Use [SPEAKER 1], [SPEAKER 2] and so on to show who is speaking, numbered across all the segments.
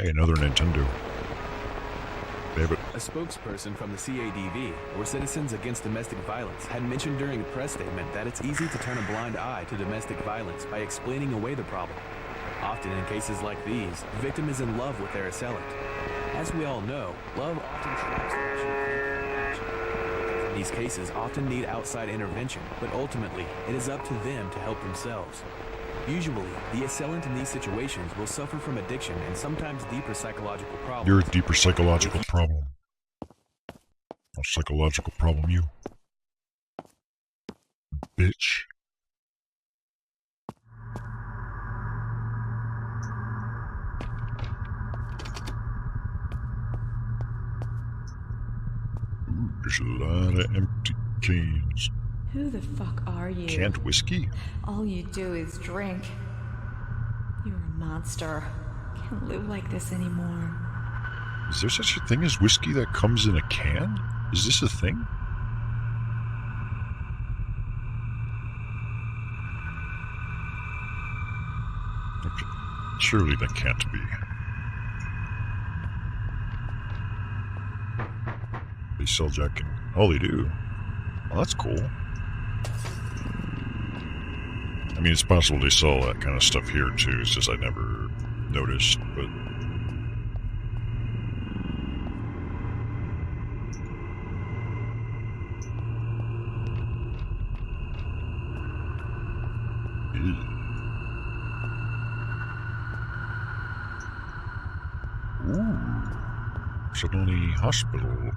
[SPEAKER 1] Hey, another Nintendo. Damn it.
[SPEAKER 2] A spokesperson from the CADV, or Citizens Against Domestic Violence, had mentioned during a press statement that it's easy to turn a blind eye to domestic violence by explaining away the problem. Often in cases like these, the victim is in love with their assailant. As we all know, love often traps action. These cases often need outside intervention, but ultimately, it is up to them to help themselves. Usually, the assailant in these situations will suffer from addiction and sometimes deeper psychological problems.
[SPEAKER 1] You're a deeper psychological problem. A psychological problem, you. Bitch. Ooh, there's a lot of empty cans.
[SPEAKER 3] Who the fuck are you?
[SPEAKER 1] Canned whiskey?
[SPEAKER 3] All you do is drink. You're a monster. Can't live like this anymore.
[SPEAKER 1] Is there such a thing as whiskey that comes in a can? Is this a thing? Okay. Surely that can't be. They sell Jack and... Oh, they do. Well, that's cool. I mean, it's possible they sell that kind of stuff here, too. It's just I never noticed, but... Ooh. Suddenly hospital.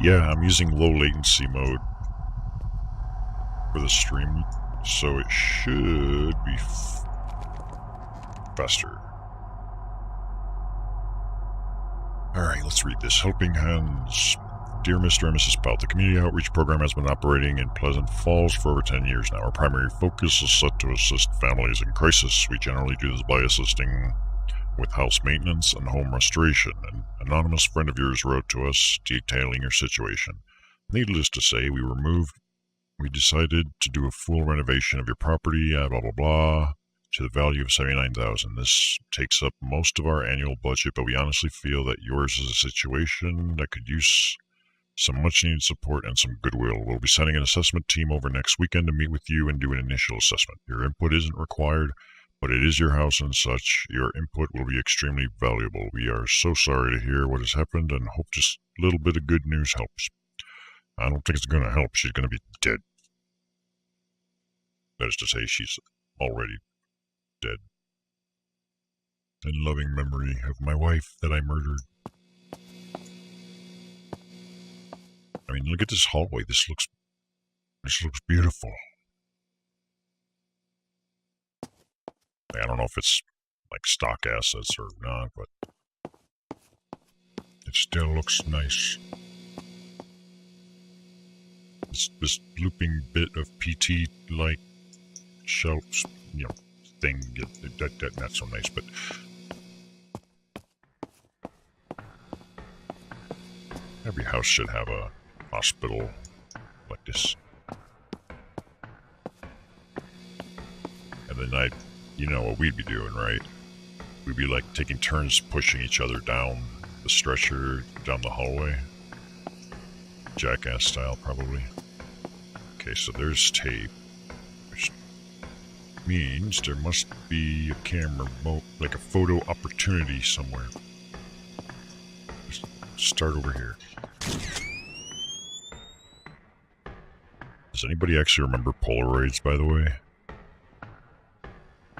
[SPEAKER 1] Yeah, I'm using low latency mode for the stream, so it should be faster. Alright, let's read this. Helping Hands. Dear Mr. and Mrs. Pout, the community outreach program has been operating in Pleasant Falls for over 10 years now. Our primary focus is set to assist families in crisis. We generally do this by assisting with house maintenance and home restoration. An anonymous friend of yours wrote to us detailing your situation. Needless to say, we decided to do a full renovation of your property, blah blah blah, to the value of $79,000. This takes up most of our annual budget, but we honestly feel that yours is a situation that could use some much needed support and some goodwill. We'll be sending an assessment team over next weekend to meet with you and do an initial assessment. Your input isn't required, but it is your house and such. Your input will be extremely valuable. We are so sorry to hear what has happened and hope just a little bit of good news helps. I don't think it's going to help. She's going to be dead. That is to say, she's already dead. In loving memory of my wife that I murdered. I mean, look at this hallway. This looks beautiful. I don't know if it's like stock assets or not, but it still looks nice. This looping bit of PT-like shelves, you know, thing, that not so nice, but every house should have a hospital like this. And then you know what we'd be doing, right? We'd be like taking turns pushing each other down the stretcher, down the hallway. Jackass style, probably. Okay, so there's tape, which means there must be a camera, like a photo opportunity somewhere. Just start over here. Does anybody actually remember Polaroids, by the way?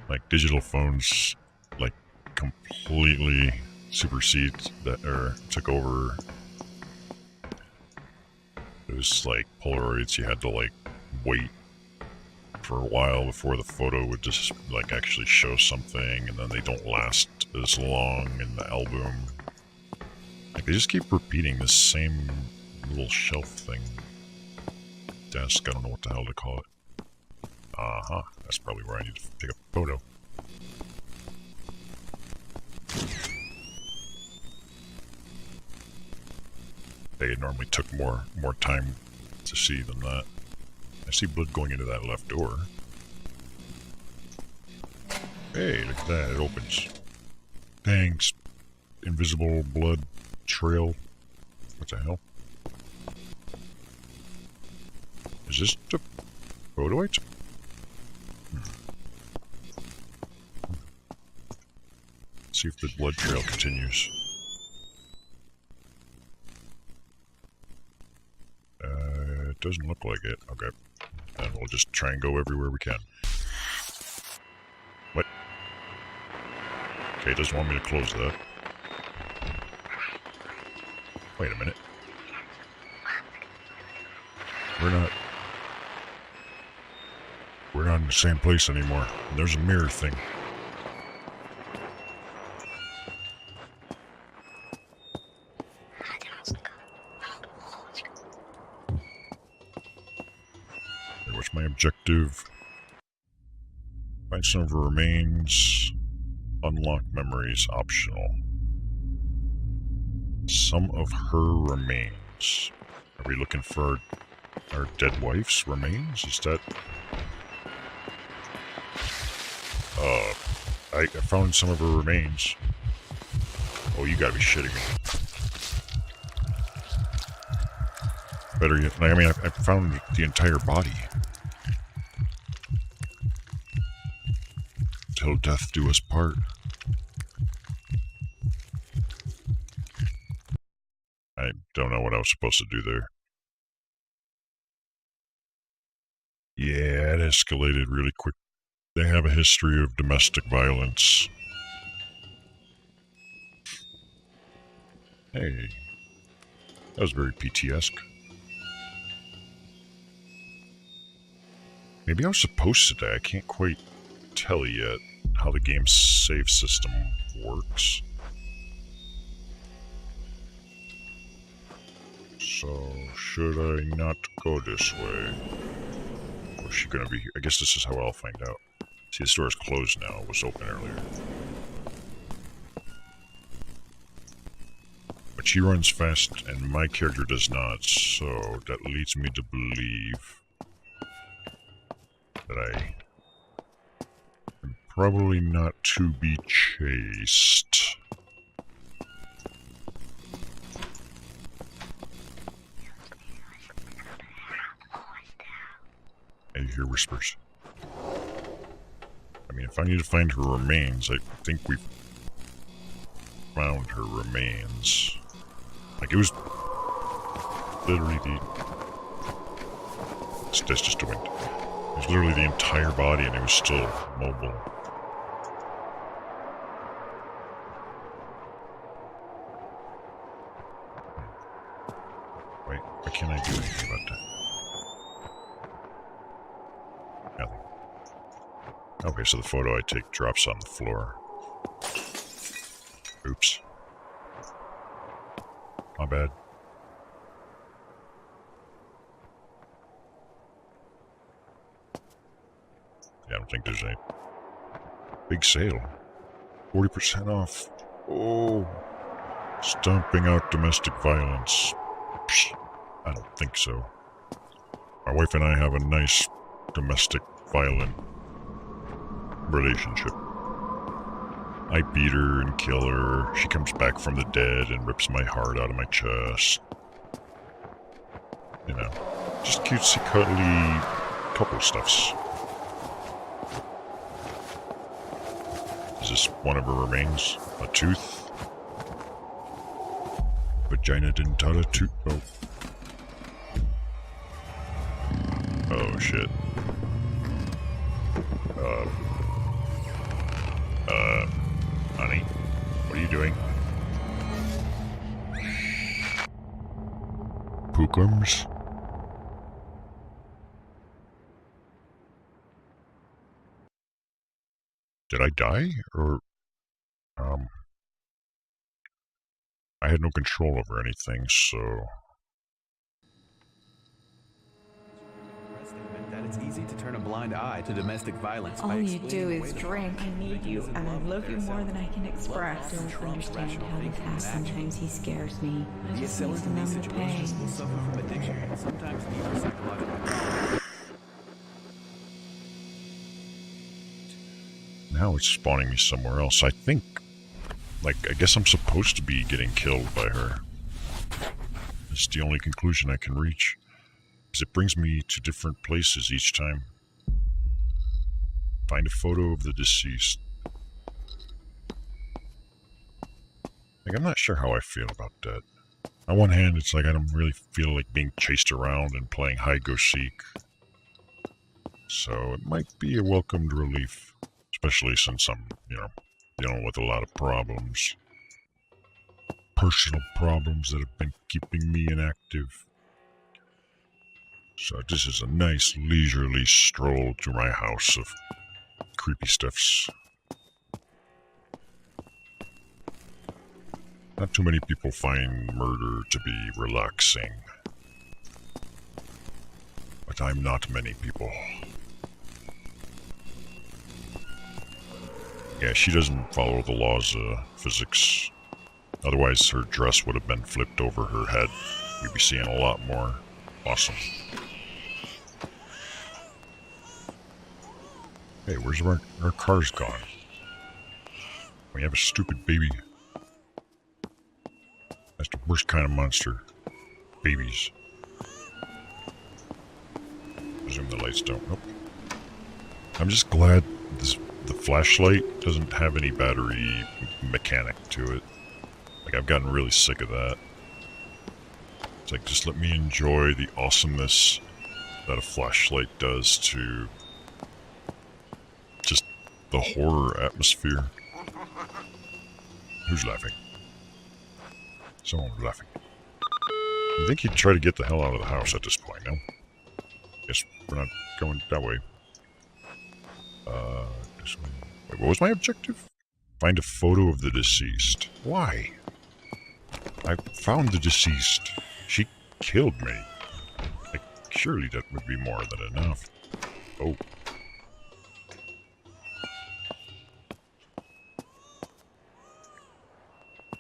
[SPEAKER 1] Like, digital phones, like, completely supersedes that, or took over. It was like Polaroids, you had to, like, wait for a while before the photo would just, like, actually show something, and then they don't last as long in the album. Like, they just keep repeating this same little shelf thing. Desk, I don't know what the hell to call it. That's probably where I need to take a photo. It normally took more time to see than that. see blood going into that left door. Hey, look at that. It opens. Thanks. Invisible blood trail. What the hell? Is this the photo item? See if the blood trail continues. It doesn't look like it. Okay. Then we'll just try and go everywhere we can. What? Okay, it doesn't want me to close that. Wait a minute. We're not in the same place anymore. There's a mirror thing. What's my objective? Find some of her remains. Unlock memories optional. Some of her remains. Are we looking for our dead wife's remains? Is that... I found some of her remains. Oh, you gotta be shitting me. Better yet, I mean, I found the entire body. Till death do us part. I don't know what I was supposed to do there. Yeah, it escalated really quick. They have a history of domestic violence. Hey, that was very PT-esque. Maybe I was supposed to die. I can't quite tell yet how the game's save system works. So, should I not go this way? Or is she gonna be here? I guess this is how I'll find out. See, the store is closed now. It was open earlier. But she runs fast, and my character does not, so that leads me to believe that I am probably not to be chased. I hear whispers. I mean, if I need to find her remains, I think we've found her remains. Like, it was literally the... That's just a wind. It was literally the entire body and it was still mobile. Wait, what can I do anything about that? Nothing. Okay, so the photo I take drops on the floor. Oops. My bad. Yeah, I don't think there's any big sale. 40% off. Oh. Stomping out domestic violence. Psh, I don't think so. My wife and I have a nice domestic violent relationship. I beat her and kill her. She comes back from the dead and rips my heart out of my chest. You know, just cutesy cuddly couple stuffs. Is this one of her remains? A tooth? Vagina dentata tooth? Oh. Oh shit. Honey, what are you doing? Pookums? Did I die? Or, I had no control over anything, so...
[SPEAKER 2] That it's easy to turn a blind eye to domestic violence.
[SPEAKER 3] All you do is drink. I need you, and I love you more than I can express. I don't understand how this happens. Sometimes he scares me. I just need to numb the pain.
[SPEAKER 2] Will suffer from addiction and sometimes deeper psychological problems.
[SPEAKER 1] now it's spawning me somewhere else. I think, like, I guess I'm supposed to be getting killed by her. It's the only conclusion I can reach. Because it brings me to different places each time. Find a photo of the deceased. Like, I'm not sure how I feel about that. On one hand, it's like I don't really feel like being chased around and playing hide-go-seek. So it might be a welcomed relief. Especially since I'm, dealing with a lot of problems. Personal problems that have been keeping me inactive. So this is a nice leisurely stroll through my house of creepy stuffs. Not too many people find murder to be relaxing. But I'm not many people. Yeah, she doesn't follow the laws of physics. Otherwise, her dress would have been flipped over her head. We'd be seeing a lot more. Awesome. Hey, where's our car's gone? We have a stupid baby. That's the worst kind of monster. Babies. Presume the lights don't. Nope. I'm just glad the flashlight doesn't have any battery mechanic to it. Like, I've gotten really sick of that. It's like, just let me enjoy the awesomeness that a flashlight does to just the horror atmosphere. Who's laughing? Someone's laughing. You think he'd try to get the hell out of the house at this point, no? Guess we're not going that way. This way. Wait, what was my objective? Find a photo of the deceased. Why? I found the deceased. She killed me. Like, surely that would be more than enough. Oh.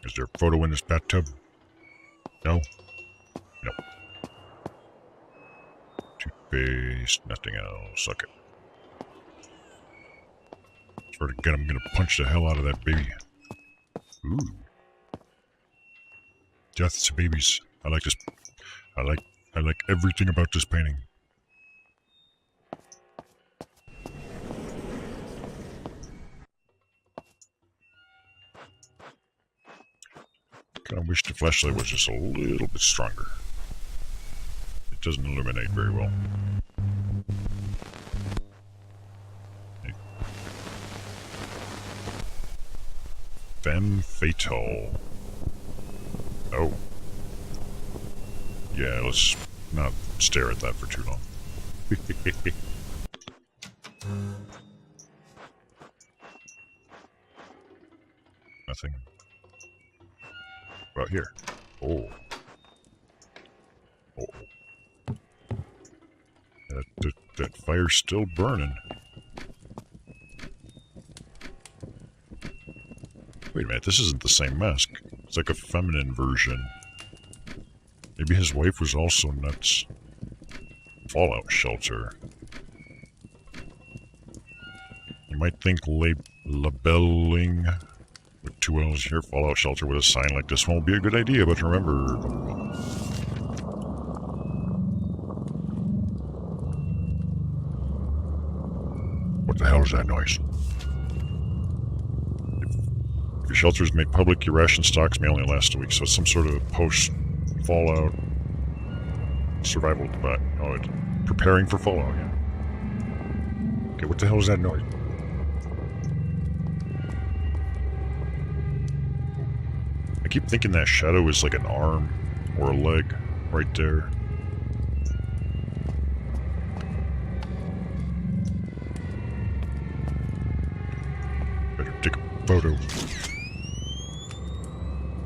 [SPEAKER 1] Is there a photo in this bathtub? No? No. Toothpaste, nothing else. Okay. Swear to God, I'm gonna punch the hell out of that baby. Ooh. Death to babies. I like this. I like everything about this painting. Kinda wish the flashlight was just a little bit stronger. It doesn't illuminate very well. Femme fatale. Oh. Yeah, let's not stare at that for too long. Nothing. About here. Oh. Oh. That fire's still burning. Wait a minute, this isn't the same mask. It's like a feminine version. Maybe his wife was also nuts. Fallout shelter. You might think labeling with 2 L's here, fallout shelter with a sign like this one will be a good idea, but remember... What the hell is that noise? If your shelter is made public, your ration stocks may only last a week, so it's some sort of post-fallout survival device. Oh, it's preparing for fallout, yeah. Okay, what the hell is that noise? I keep thinking that shadow is like an arm or a leg right there. Better take a photo.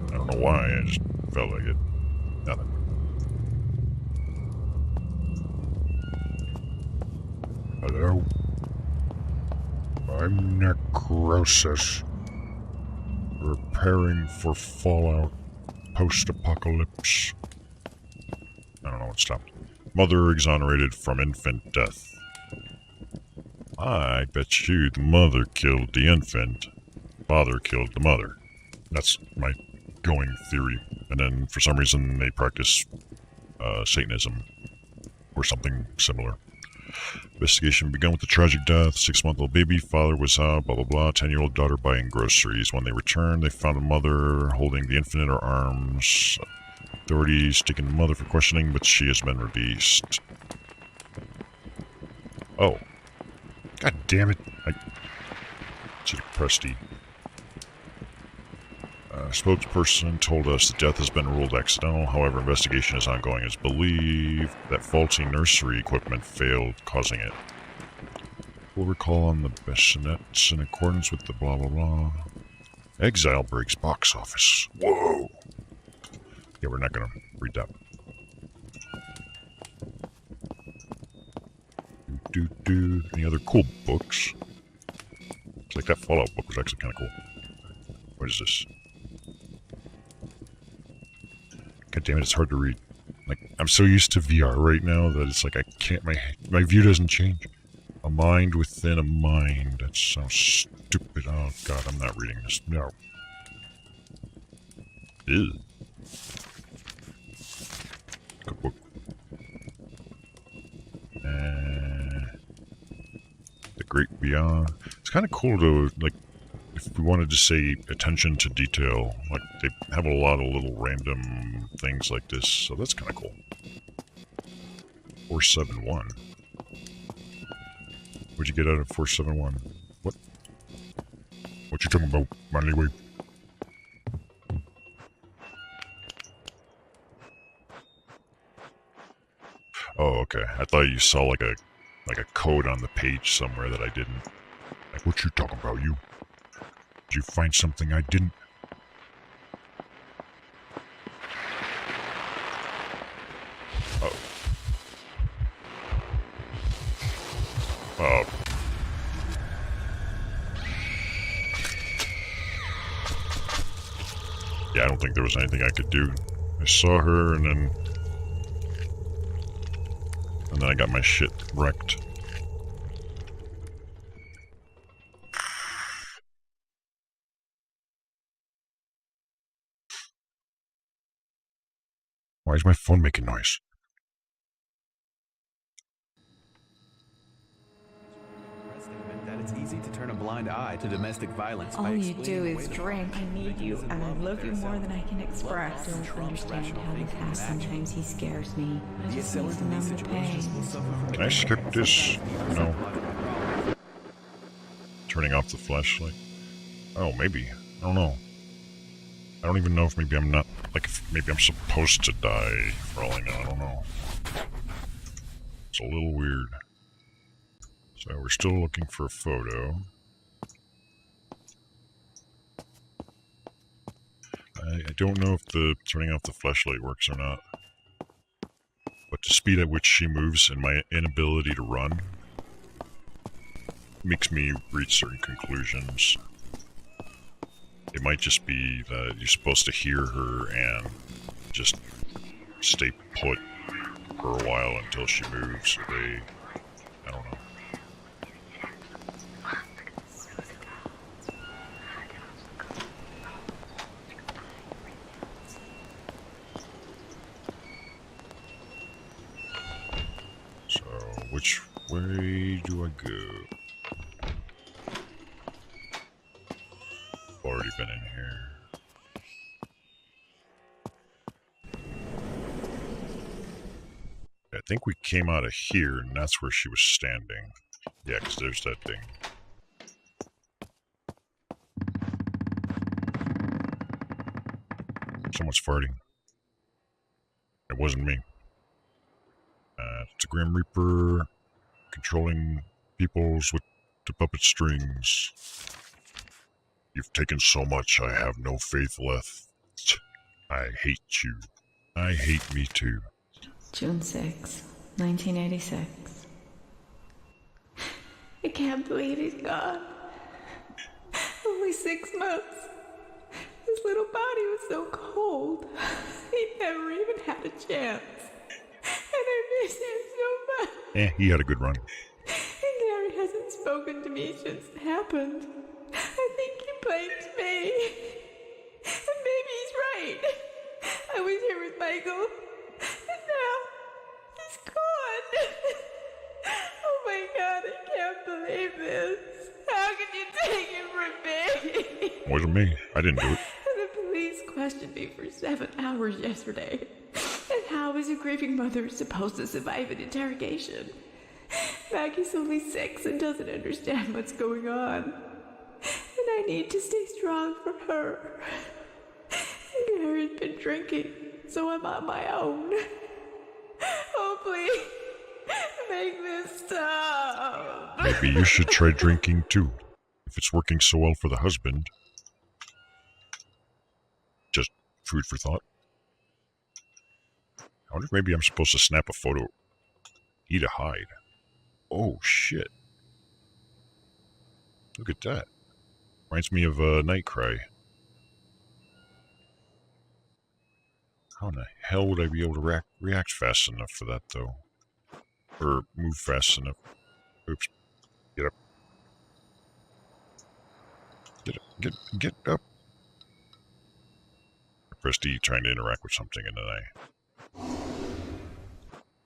[SPEAKER 1] I don't know why, I just felt like it. Nothing. Hello? I'm Necroxix. Preparing for fallout. Post-apocalypse. I don't know what stopped. Mother exonerated from infant death. I bet you the mother killed the infant. Father killed the mother. That's my going theory. And then for some reason they practice Satanism or something similar. Investigation began with the tragic death. 6-month-old baby, father was out, blah blah blah. 10-year-old daughter buying groceries. When they returned, they found a mother holding the infant in her arms. Authorities taking the mother for questioning, but she has been released. Oh. God damn it. It's a Presty. Spokesperson told us the death has been ruled accidental. However, investigation is ongoing. It's believed that faulty nursery equipment failed, causing it. We'll recall on the bassinets in accordance with the blah blah blah. Exile breaks box office. Whoa! Yeah, we're not gonna read that. Any other cool books? It's like that Fallout book was actually kind of cool. What is this? God damn it, it's hard to read. Like, I'm so used to VR right now that it's like I can't, my view doesn't change. A mind within a mind. That sounds stupid. Oh god, I'm not reading this. No. Ew. Good book. The Great Beyond. It's kind of cool to, like, if we wanted to say attention to detail, like, they have a lot of little random things like this, so that's kind of cool. 471. What'd you get out of 471? What? What you talking about, Manly Way? Oh, okay. I thought you saw like a code on the page somewhere that I didn't. Like, what you talking about, you? Did you find something I didn't? Oh. Yeah, I don't think there was anything I could do. I saw her and then I got my shit wrecked. Why is my phone making noise?
[SPEAKER 2] That it's easy to turn a blind eye to domestic violence.
[SPEAKER 3] All you do is drink. I need you, and I love you more than I can express. I don't understand how this happens. Sometimes he scares me. I just need to numb the pain.
[SPEAKER 1] Can I skip this? No. Turning off the flashlight? Oh, maybe. I don't know. I don't even know if maybe I'm not, like, if maybe I'm supposed to die, for all I know. I don't know. It's a little weird. So we're still looking for a photo. I don't know if the turning off the flashlight works or not. But the speed at which she moves and my inability to run makes me reach certain conclusions. It might just be that you're supposed to hear her and just stay put for a while until she moves. I don't know. So, which way do I go? Already been in here. I think we came out of here, and that's where she was standing. Yeah, because there's that thing. Someone's farting. It wasn't me. It's a Grim Reaper controlling peoples with the puppet strings. You've taken so much, I have no faith left. I hate you. I hate me too.
[SPEAKER 3] June 6, 1986. I can't believe he's gone. Only 6 months. His little body was so cold. He never even had a chance. And I miss him so much.
[SPEAKER 1] He had a good run.
[SPEAKER 3] And Gary hasn't spoken to me since it happened. I think he blames me. And maybe he's right. I was here with Michael, and now he's gone. Oh my God, I can't believe this. How can you take it from me?
[SPEAKER 1] Wasn't me. I didn't do it.
[SPEAKER 3] The police questioned me for 7 hours yesterday. And how is a grieving mother supposed to survive an interrogation? Maggie's only 6 and doesn't understand what's going on. And I need to stay strong for her. Gary's been drinking, so I'm on my own. Oh, please, make this stop.
[SPEAKER 1] Maybe you should try drinking too. If it's working so well for the husband. Just food for thought. I wonder if maybe I'm supposed to snap a photo. Eat a hide. Oh, shit. Look at that. Reminds me of Nightcry. How in the hell would I be able to react fast enough for that, though? Or move fast enough? Oops. Get up. Get up. I pressed E trying to interact with something, and then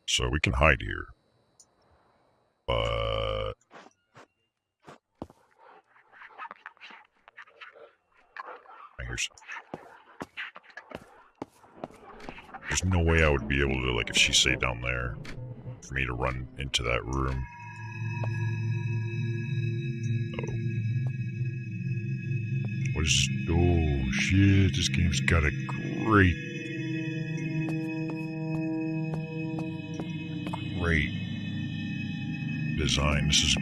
[SPEAKER 1] So we can hide here. But... There's no way I would be able to, like, if she stayed down there, for me to run into that room. Uh-oh. What is... Oh, shit, this game's got a great design. This is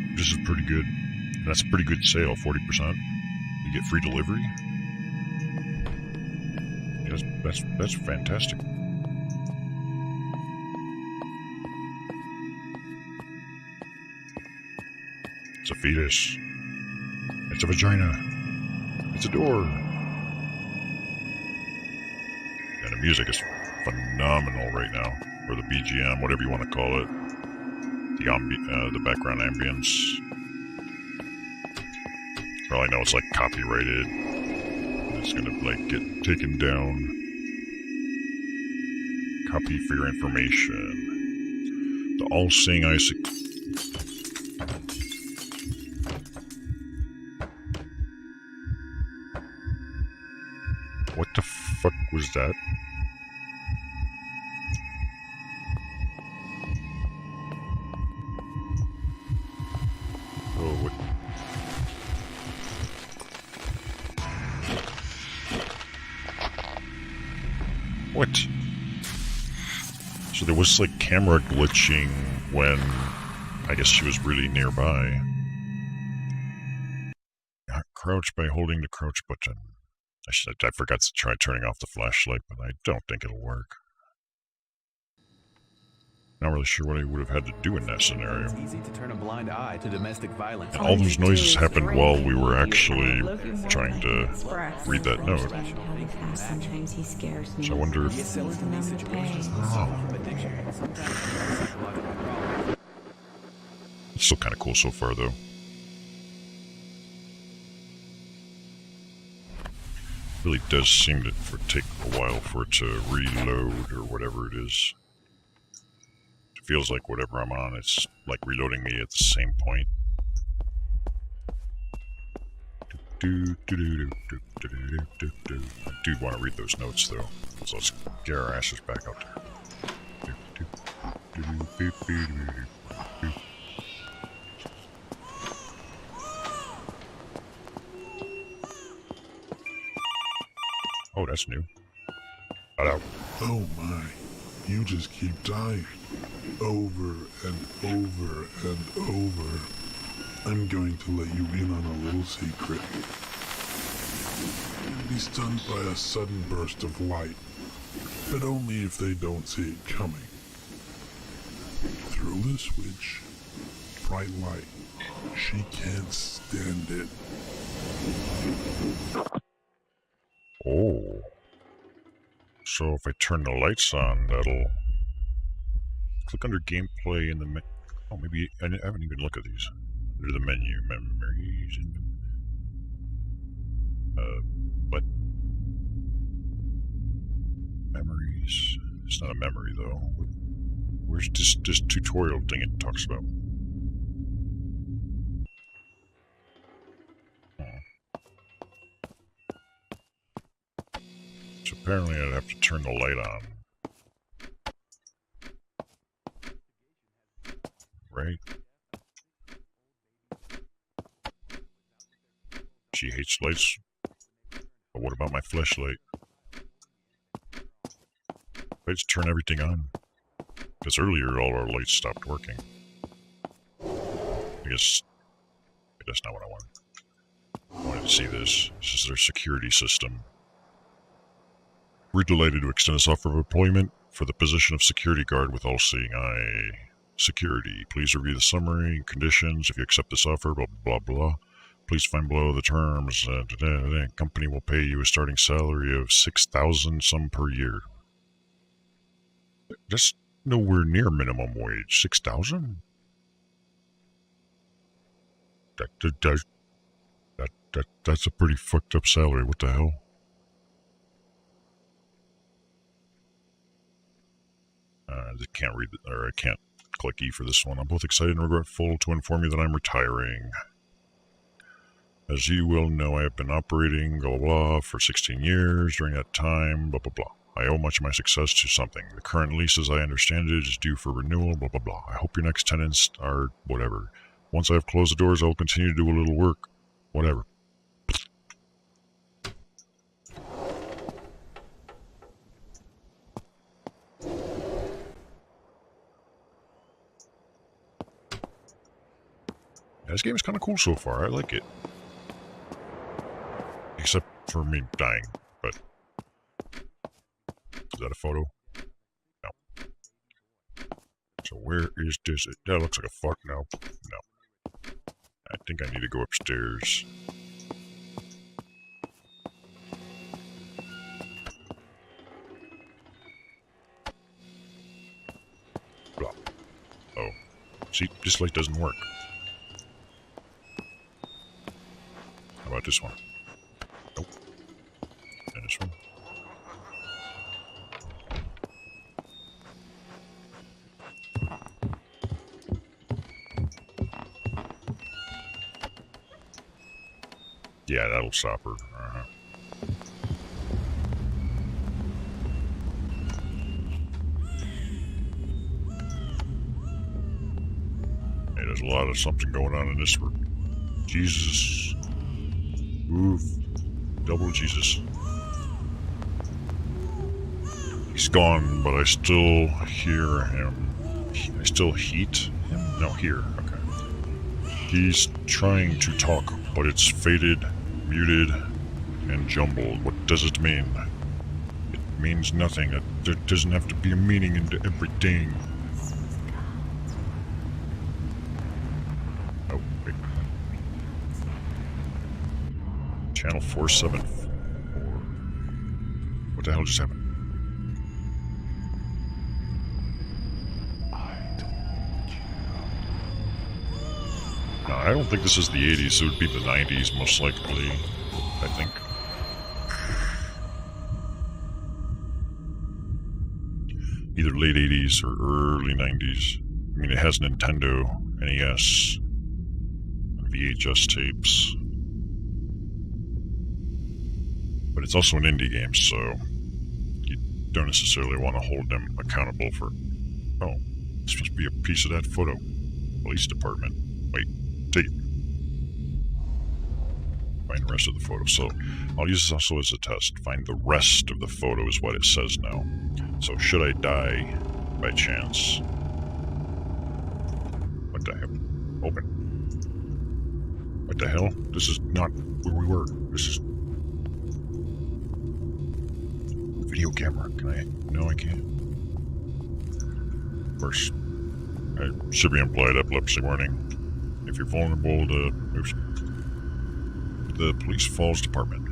[SPEAKER 1] pretty good. That's a pretty good sale, 40%. You get free delivery. Yeah, that's fantastic. It's a fetus. It's a vagina. It's a door. And the music is phenomenal right now. Or the BGM, whatever you want to call it. The background ambience. For all I know, it's like copyrighted. It's gonna like get taken down. Copy for your information. The all-seeing Isaac. What the fuck was that? What? So there was like camera glitching when I guess she was really nearby. Crouch by holding the crouch button. I forgot to try turning off the flashlight, but I don't think it'll work. Not really sure what I would have had to do in that scenario.
[SPEAKER 2] It's easy to turn a blind eye to domestic violence.
[SPEAKER 1] And all those noises happened while we were actually trying to read that note.
[SPEAKER 4] Sometimes he scares me.
[SPEAKER 1] So I wonder if... It's still kind of cool so far, though. Really does seem to take a while for it to reload or whatever it is. It feels like whatever I'm on, it's like reloading me at the same point. I do want to read those notes though, so let's get our asses back out there. Oh, that's new. Hello.
[SPEAKER 5] Oh my, you just keep dying. Over and over and over. I'm going to let you in on a little secret. You'll be stunned by a sudden burst of light, but only if they don't see it coming. Throw the switch. Bright light. She can't stand it.
[SPEAKER 1] Oh. So if I turn the lights on, that'll... Click under gameplay in the... Oh, maybe... I haven't even looked at these. Under the menu, memories. What? Memories. It's not a memory though. Where's this tutorial thing it talks about? So apparently I'd have to turn the light on. Right? She hates lights. But what about my flashlight? I just turn everything on. Because earlier all our lights stopped working. I guess that's not what I wanted. I wanted to see this. This is their security system. We're delighted to extend this offer of employment for the position of security guard with all-seeing eye. Security. Please review the summary and conditions. If you accept this offer, blah, blah, blah. Please find below the terms. Company will pay you a starting salary of $6,000 some per year. That's nowhere near minimum wage. $6,000? That's a pretty fucked up salary. What the hell? I can't read it, or I can't click E for this one. I'm both excited and regretful to inform you that I'm retiring. As you will know, I have been operating, blah, blah, blah, for 16 years. During that time, blah, blah, blah. I owe much of my success to something. The current lease, as I understand it, is due for renewal, blah, blah, blah. I hope your next tenants are whatever. Once I have closed the doors, I will continue to do a little work. Whatever. Yeah, this game is kind of cool so far. I like it. Except for me dying, but... Is that a photo? No. So where is this? That looks like a fuck. No. No. I think I need to go upstairs. Blah. Oh. See, this light doesn't work. How about this one? Nope. And this one? Yeah, that'll stop her. Hey, there's a lot of something going on in this room. Jesus. Oof. Double Jesus. He's gone, but I still hear him. I still heat him? No, hear. Okay. He's trying to talk, but it's faded, muted, and jumbled. What does it mean? It means nothing. There doesn't have to be a meaning into everything. Oh, wait. Channel 474. What the hell just happened? No, I don't think this is the 80s. It would be the 90s, most likely, I think. Either late 80s or early 90s. I mean, it has Nintendo, NES, and VHS tapes. But it's also an indie game, so you don't necessarily want to hold them accountable for... Oh, this must be a piece of that photo. Police department. Wait. Take it. Find the rest of the photo. So I'll use this also as a test. Find the rest of the photo is what it says now. So should I die by chance? What the hell? Open. What the hell? This is not where we were. This is... Video camera. Can I? No, I can't. Of course. I should be implied epilepsy warning. If you're vulnerable to the Police Falls Department.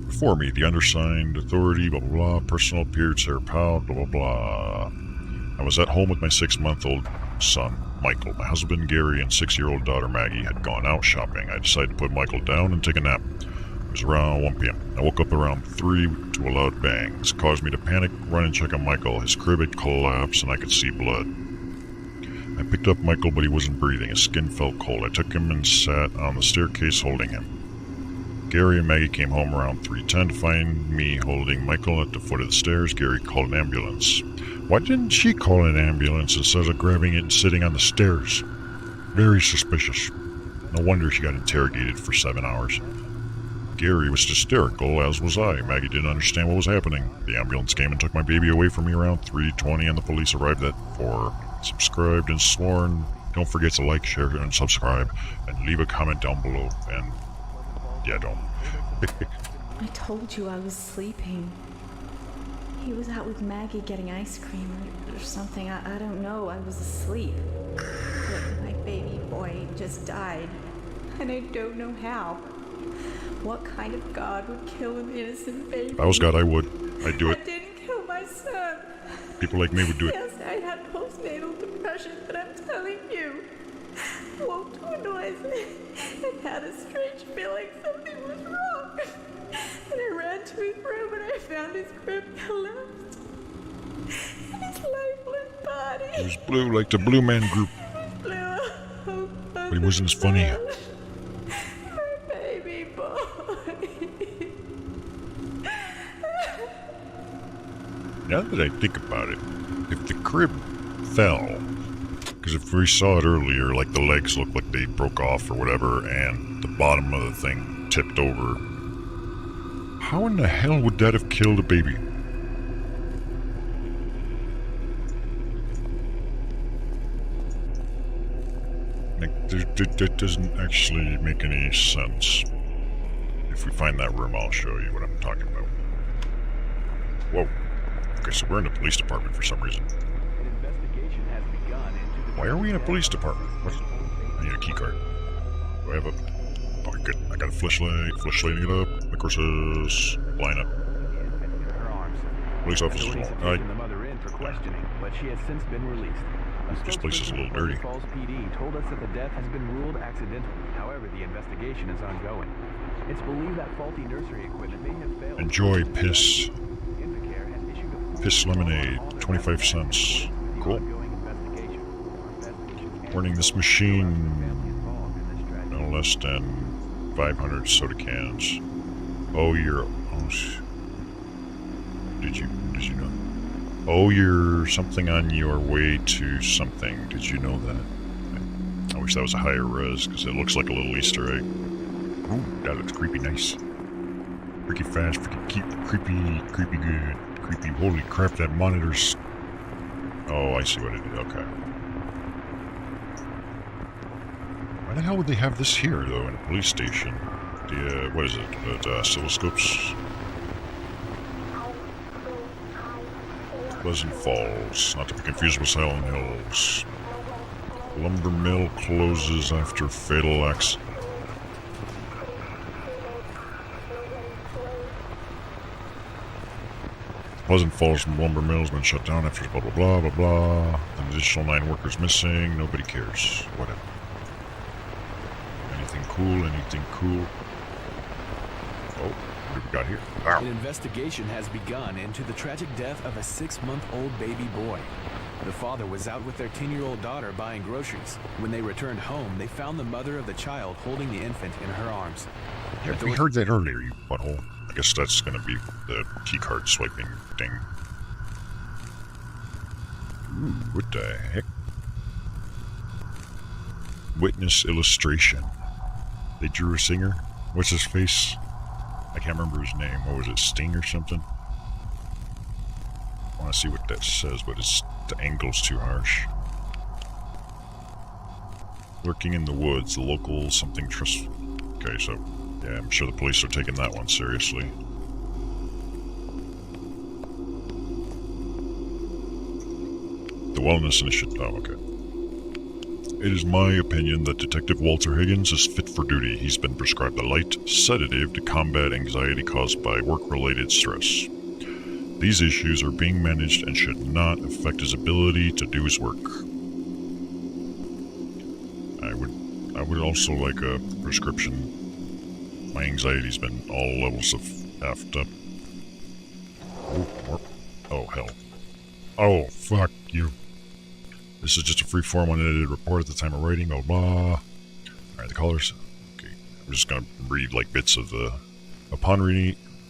[SPEAKER 1] Before me, the undersigned authority, blah, blah, blah, personal appearance, Sarah Powell, blah, blah, blah. I was at home with my 6-month-old son, Michael, my husband, Gary, and 6-year-old daughter, Maggie, had gone out shopping. I decided to put Michael down and take a nap. It was around 1 p.m. I woke up around 3 to a loud bang. This caused me to panic, run and check on Michael. His crib had collapsed and I could see blood. I picked up Michael, but he wasn't breathing. His skin felt cold. I took him and sat on the staircase holding him. Gary and Maggie came home around 3:10 to find me holding Michael at the foot of the stairs. Gary called an ambulance. Why didn't she call an ambulance instead of grabbing it and sitting on the stairs? Very suspicious. No wonder she got interrogated for 7 hours. Gary was hysterical, as was I. Maggie didn't understand what was happening. The ambulance came and took my baby away from me around 3:20 and the police arrived at 4. Subscribed and sworn. Don't forget to like, share, and subscribe, and leave a comment down below. And yeah, don't.
[SPEAKER 4] I told you I was sleeping. He was out with Maggie getting ice cream or something. I don't know. I was asleep. But my baby boy just died. And I don't know how. What kind of God would kill an innocent baby?
[SPEAKER 1] If I was God, I would. I'd do it.
[SPEAKER 4] I didn't kill my son.
[SPEAKER 1] People like me would do it.
[SPEAKER 4] Yes, I had postnatal depression, but I'm telling you, woke to a noise and had a strange feeling something was wrong. And I ran to his room and I found his crib collapsed. And his lifeless body.
[SPEAKER 1] He was blue like the Blue Man Group. But he wasn't as funny.
[SPEAKER 4] My baby boy.
[SPEAKER 1] Now that I think about it, if the crib fell, because if we saw it earlier, like the legs looked like they broke off or whatever, and the bottom of the thing tipped over, how in the hell would that have killed a baby? Like, that doesn't actually make any sense. If we find that room, I'll show you what I'm talking about. Whoa. Okay, so we're in the police department for some reason. Why are we in a police department? What? I need a keycard. Do I have a... Okay, good. I got a flashlight. Flashlighting it up. Necroxix. Line up. Police officers.
[SPEAKER 2] Taken the mother in for questioning, but she has since been released.
[SPEAKER 1] This place is a little dirty.
[SPEAKER 2] Falls PD told us that the death has been ruled accidental. However, the investigation is ongoing. It's believed that faulty nursery equipment may have failed.
[SPEAKER 1] Enjoy piss. Piss lemonade. 25 cents. Cool. Warning, this machine no less than 500 soda cans. Oh, you're... Oh, did you know? Oh, you're something on your way to something. Did you know that? I wish that was a higher res, because it looks like a little Easter egg. Ooh, that looks creepy nice. Freaky fast, creepy good. Creepy, holy crap, that monitor's... Oh, I see what it is, okay. Why the hell would they have this here, though, in a police station? The, what is it? The oscilloscopes? Pleasant Falls, not to be confused with Silent Hills. Lumber mill closes after fatal accident. Pleasant Falls lumber mill has been shut down after blah blah blah blah blah. An additional 9 workers missing. Nobody cares. Whatever. Anything cool? Anything cool? Oh, what have we got here? Ow.
[SPEAKER 2] An investigation has begun into the tragic death of a 6-month-old baby boy. The father was out with their 10-year-old daughter buying groceries. When they returned home, they found the mother of the child holding the infant in her arms.
[SPEAKER 1] Yeah, we heard that earlier, you butthole. I guess that's gonna be the keycard swiping thing. Ooh, what the heck? Witness illustration. They drew a singer. What's his face? I can't remember his name. What was it, Sting or something? I want to see what that says, but the angle's too harsh. Lurking in the woods, the local something trust. Okay, so yeah, I'm sure the police are taking that one seriously. The Wellness Initiative. Oh, okay. It is my opinion that Detective Walter Higgins is fit for duty. He's been prescribed a light sedative to combat anxiety caused by work-related stress. These issues are being managed and should not affect his ability to do his work. I would also like a prescription. My anxiety's been all levels of effed up. Oh, hell. Oh, fuck you. This is just a free-form unedited report at the time of writing, blah, blah. Alright, the callers. Okay, I'm just gonna read, like, bits of the... Upon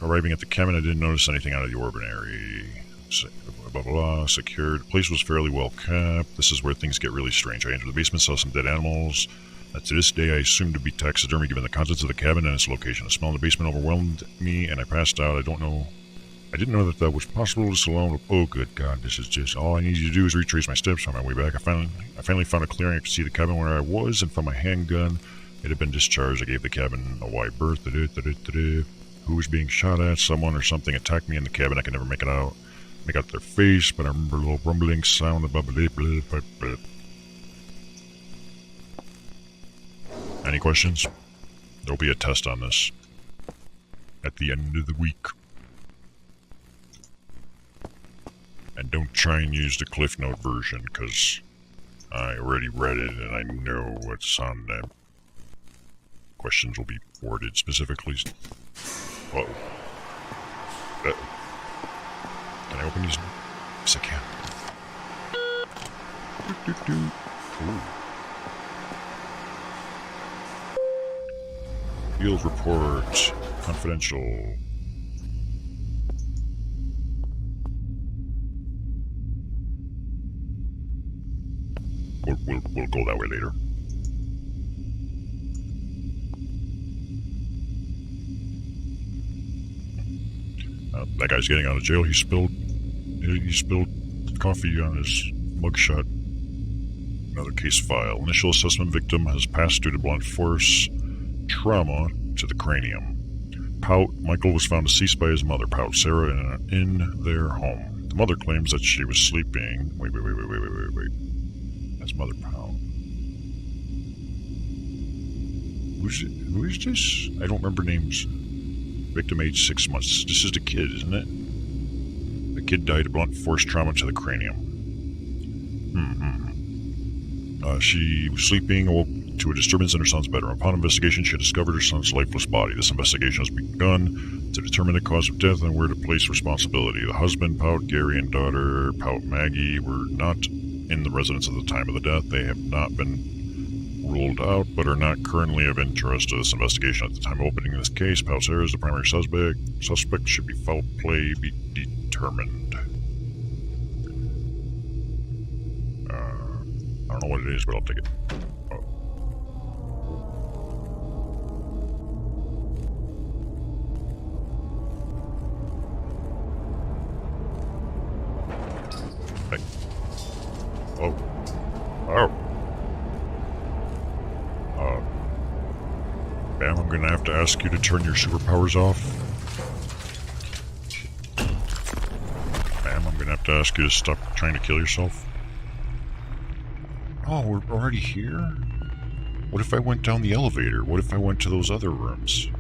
[SPEAKER 1] arriving at the cabin, I didn't notice anything out of the ordinary. Blah, blah, blah. Secured. The place was fairly well kept. This is where things get really strange. I entered the basement, saw some dead animals. To this day, I assumed to be taxidermy given the contents of the cabin and its location. The smell in the basement overwhelmed me, and I passed out. I didn't know that was possible. Just alone. Oh, good God! This is just all I need you to do is retrace my steps on my way back. I finally found a clearing. I could see the cabin where I was, and found my handgun. It had been discharged. I gave the cabin a wide berth. Who was being shot at? Someone or something attacked me in the cabin. I could never make out their face, but I remember a little rumbling sound. Any questions? There'll be a test on this at the end of the week. And don't try and use the Cliff Note version, because I already read it and I know what's on them. Questions will be worded specifically. Uh-oh. Can I open these? Yes, I can. Ooh. Field report. Confidential. We'll go that way later. That guy's getting out of jail. He spilled coffee on his mugshot. Another case file. Initial assessment: victim has passed due to blunt force trauma to the cranium. Pout. Michael was found deceased by his mother, Pout Sarah, in their home. The mother claims that she was sleeping. Wait. That's Mother Pout. Who is this? I don't remember names. Victim age 6 months. This is the kid, isn't it? The kid died of blunt force trauma to the cranium. She was sleeping, awoke to a disturbance in her son's bedroom. Upon investigation, she discovered her son's lifeless body. This investigation has begun to determine the cause of death and where to place responsibility. The husband, Pout Gary, and daughter, Pout Maggie, were not in the residence at the time of the death. They have not been ruled out, but are not currently of interest to this investigation. At the time of opening this case, Pout Sarah is the primary suspect. Suspect should be foul play be determined. I don't know what it is, but I'll take it. Oh. Hey. Oh. Bam, I'm gonna have to ask you to turn your superpowers off. Bam, I'm gonna have to ask you to stop trying to kill yourself. Oh, we're already here? What if I went down the elevator? What if I went to those other rooms?